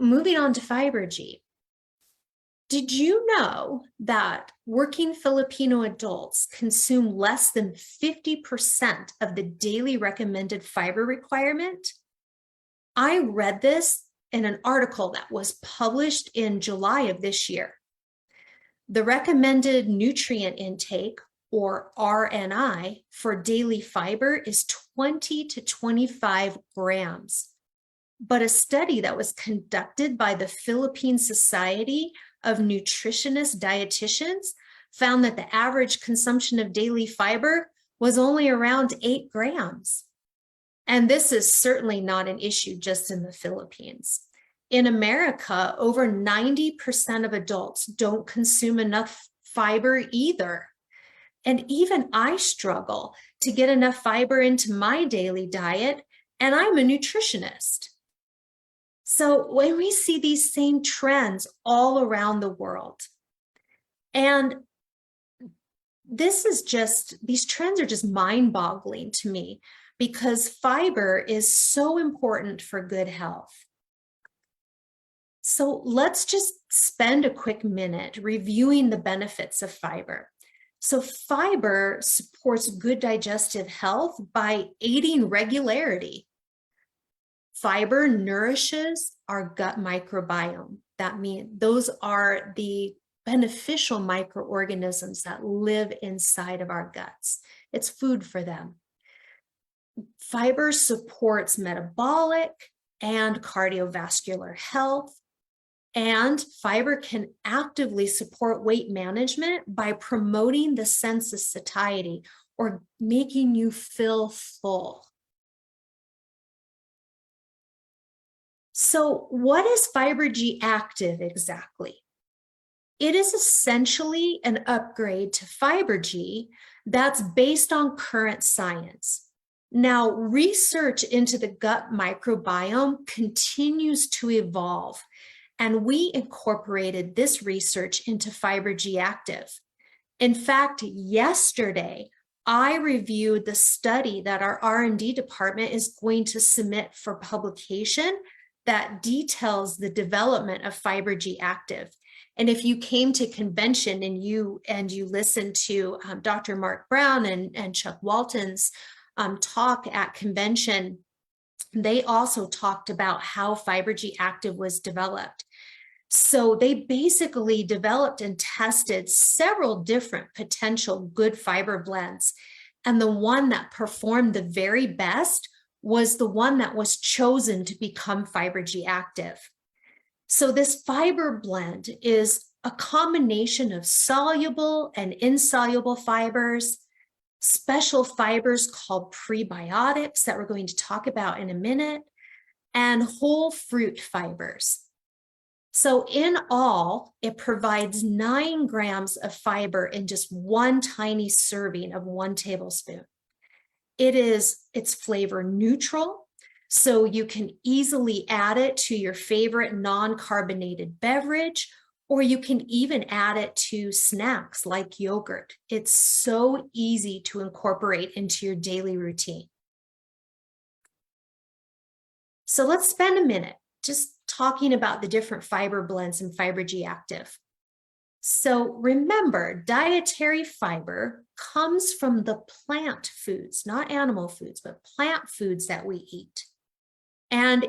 moving on to Fibergy. Did you know that working Filipino adults consume less than 50% of the daily recommended fiber requirement? I read this in an article that was published in July of this year. The recommended nutrient intake, or RNI, for daily fiber is 20 to 25 grams. But a study that was conducted by the Philippine Society of Nutritionist Dietitians found that the average consumption of daily fiber was only around 8 grams. And this is certainly not an issue just in the Philippines. In America, over 90% of adults don't consume enough fiber either. And even I struggle to get enough fiber into my daily diet, and I'm a nutritionist. So when we see these same trends all around the world, and these trends are just mind-boggling to me because fiber is so important for good health. So let's just spend a quick minute reviewing the benefits of fiber. So fiber supports good digestive health by aiding regularity. Fiber nourishes our gut microbiome. That means those are the beneficial microorganisms that live inside of our guts. It's food for them. Fiber supports metabolic and cardiovascular health. And fiber can actively support weight management by promoting the sense of satiety or making you feel full. So what is Fibergy Active exactly? It is essentially an upgrade to Fibergy that's based on current science. Now, research into the gut microbiome continues to evolve, and we incorporated this research into Fibergy Active. In fact, yesterday, I reviewed the study that our R&D department is going to submit for publication that details the development of Fibergy Active. And if you came to convention and you listened to Dr. Mark Brown and Chuck Walton's talk at convention, they also talked about how Fibergy Active was developed. So they basically developed and tested several different potential good fiber blends. And the one that performed the very best was the one that was chosen to become Fibergy Active. So this fiber blend is a combination of soluble and insoluble fibers, special fibers called prebiotics that we're going to talk about in a minute, and whole fruit fibers. So in all, it provides 9 grams of fiber in just one tiny serving of 1 tablespoon. It's flavor neutral, so you can easily add it to your favorite non-carbonated beverage, or you can even add it to snacks like yogurt. It's so easy to incorporate into your daily routine. So let's spend a minute just talking about the different fiber blends in Fibergy Active. So remember, dietary fiber comes from the plant foods, not animal foods, but plant foods that we eat. And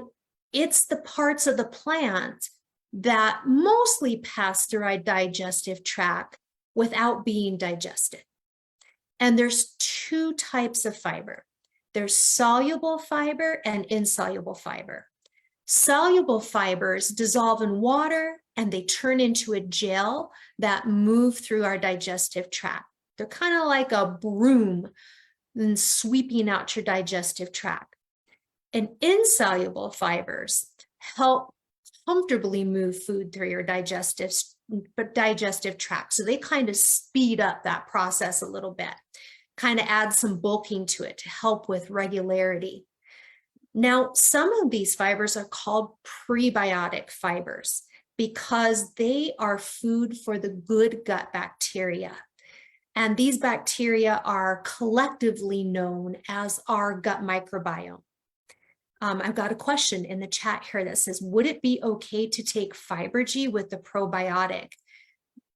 it's the parts of the plant that mostly pass through our digestive tract without being digested. And there's 2 types of fiber. There's soluble fiber and insoluble fiber. Soluble fibers dissolve in water and they turn into a gel that move through our digestive tract. They're kind of like a broom and sweeping out your digestive tract. And insoluble fibers help comfortably move food through your digestive tract. So they kind of speed up that process a little bit, kind of add some bulking to it to help with regularity. Now, some of these fibers are called prebiotic fibers because they are food for the good gut bacteria. And these bacteria are collectively known as our gut microbiome. I've got a question in the chat here that says, would it be okay to take Fibergy with the probiotic?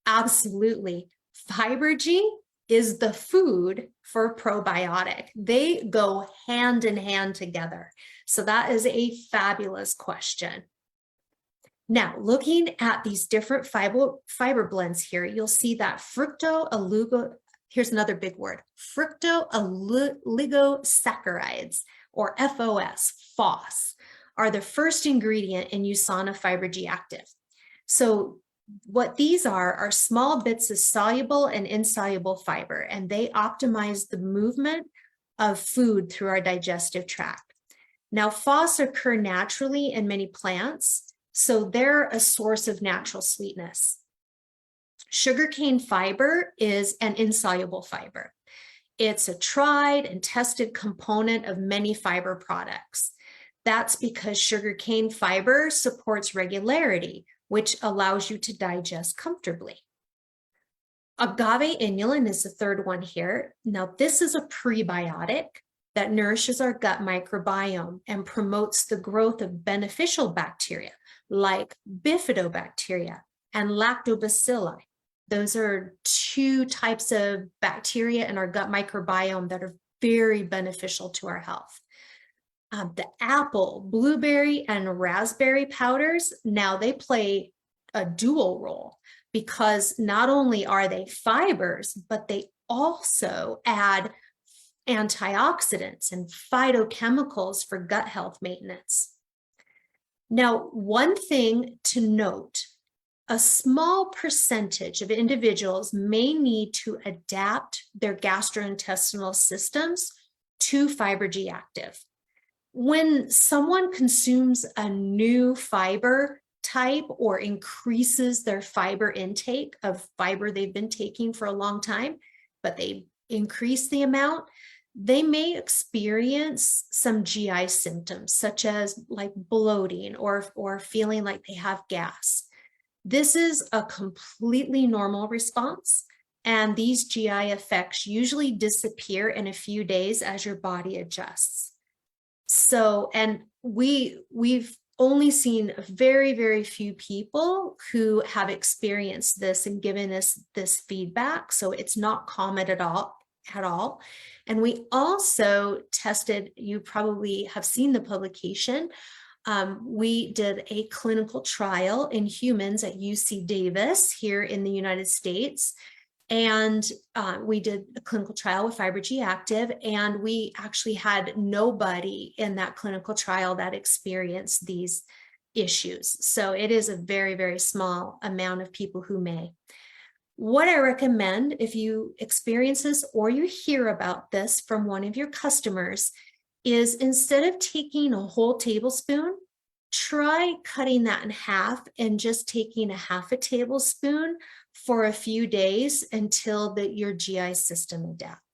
Absolutely. Fibergy is the food for probiotic. They go hand in hand together. So that is a fabulous question. Now, looking at these different fiber blends here, you'll see that here's another big word, fructooligosaccharides, or FOS, are the first ingredient in USANA Fibergy Active. So what these are small bits of soluble and insoluble fiber, and they optimize the movement of food through our digestive tract. Now, FOS occur naturally in many plants, so they're a source of natural sweetness. Sugarcane fiber is an insoluble fiber. It's a tried and tested component of many fiber products. That's because sugarcane fiber supports regularity, which allows you to digest comfortably. Agave inulin is the third one here. Now, this is a prebiotic that nourishes our gut microbiome and promotes the growth of beneficial bacteria like bifidobacteria and lactobacilli. Those are two types of bacteria in our gut microbiome that are very beneficial to our health. The apple, blueberry, and raspberry powders, now they play a dual role because not only are they fibers, but they also add antioxidants and phytochemicals for gut health maintenance. Now, one thing to note, a small percentage of individuals may need to adapt their gastrointestinal systems to Fibergy Active. When someone consumes a new fiber type or increases their fiber intake of fiber they've been taking for a long time, but they increase the amount, they may experience some GI symptoms, such as like bloating or feeling like they have gas. This is a completely normal response, and these GI effects usually disappear in a few days as your body adjusts. So, and we've only seen very, very few people who have experienced this and given us this feedback. So it's not common at all. And we also tested, you probably have seen the publication. We did a clinical trial in humans at UC Davis here in the United States. And we did a clinical trial with Fibergy Active, and we actually had nobody in that clinical trial that experienced these issues. So it is a very, very small amount of people who may. What I recommend, if you experience this or you hear about this from one of your customers, is instead of taking a whole tablespoon, try cutting that in half and just taking a ½ tablespoon for a few days until your GI system adapts.